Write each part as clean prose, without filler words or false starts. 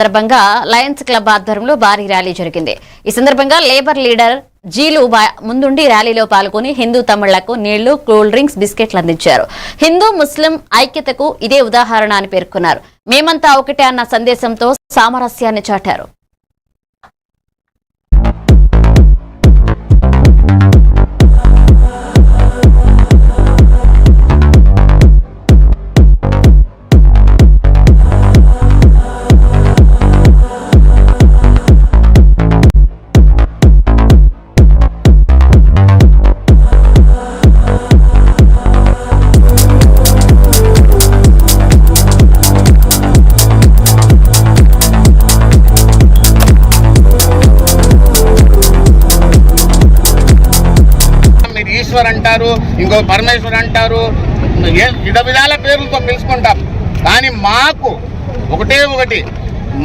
సందర్భంగా Lions club ఆధ్వర్యంలో భారీ ర్యాలీ జరిగింది. ఈ సందర్భంగా లేబర్ లీడర్ జీలు ముందుండి ర్యాలీలో పాల్గొని హిందూ తమిళ్లకు నీళ్లు, కూల్ డ్రింక్స్, బిస్కెట్లు అందించారు. హిందూ ముస్లిం ఐక్యతకు ఇదే ఉదాహరణ అని పేర్కొన్నారు. మేమంతా ఒకటే అన్న సందేశంతో సామరస్యాన్ని చాటారు. ఈశ్వర్ అంటారు, ఇంకో పరమేశ్వర్ అంటారు, విధాల పేర్లతో పిలుచుకుంటాం. కానీ మాకు ఒకటి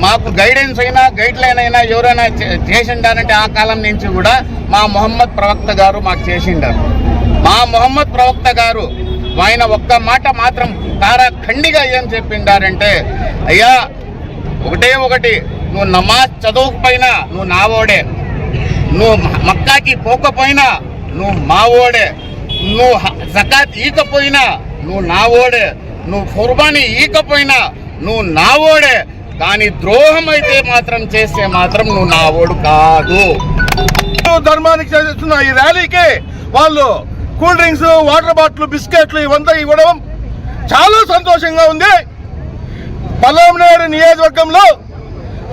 మాకు గైడెన్స్ అయినా గైడ్ లైన్ అయినా ఎవరైనా చేసిండారంటే ఆ కాలం నుంచి కూడా మా మొహమ్మద్ ప్రవక్త గారు మాకు చేసిండారు. మా మొహమ్మద్ ప్రవక్త గారు ఆయన ఒక్క మాట మాత్రం ఖండిగా ఏం చెప్పిండారంటే, అయ్యా ఒకటి నువ్వు నమాజ్ చదవకపోయినా నువ్వు నావోడే, నువ్వు మక్కాకి పోకపోయినా నువ్వు మావోడే, నువ్వు జకాత్ ఈకపోయినా నువ్వు నావోడే, నువ్వు కుర్బానీ ఈకపోయినా నువ్వు నావోడే, కానీ ద్రోహం అయితే మాత్రం చేస్తే మాత్రం నువ్వు నావోడు కాదు. ధర్మానికి చేస్తున్న ఈ ర్యాలీకి వాళ్ళు కూల్ డ్రింక్స్, వాటర్ బాటిల్, బిస్కెట్లు ఇవంతా ఇవ్వడం చాలా సంతోషంగా ఉంది. పల్లంనేరు నియోజకవర్గంలో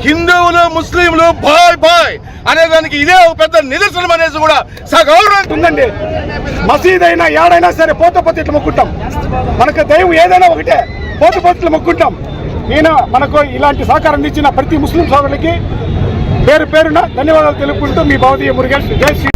హిందువులు ముస్లింలు బాయ్ అనేదానికి ఇదే ఒక పెద్ద నిదర్శనం అనేసి కూడా సగౌరవం ఉందండి. మసీద్ అయినా ఏడైనా సరే పోతే ఇట్లా మొక్కుంటాం. మనకు దైవం ఏదైనా ఒకటే, పోతే ఇట్లా మొక్కుంటాం. ఈయన మనకు ఇలాంటి సహకారం ఇచ్చిన ప్రతి ముస్లిం సోదరులకి పేరున ధన్యవాదాలు తెలుపుకుంటూ మీ భౌతిక మురుగేష్, జై శ్రీ.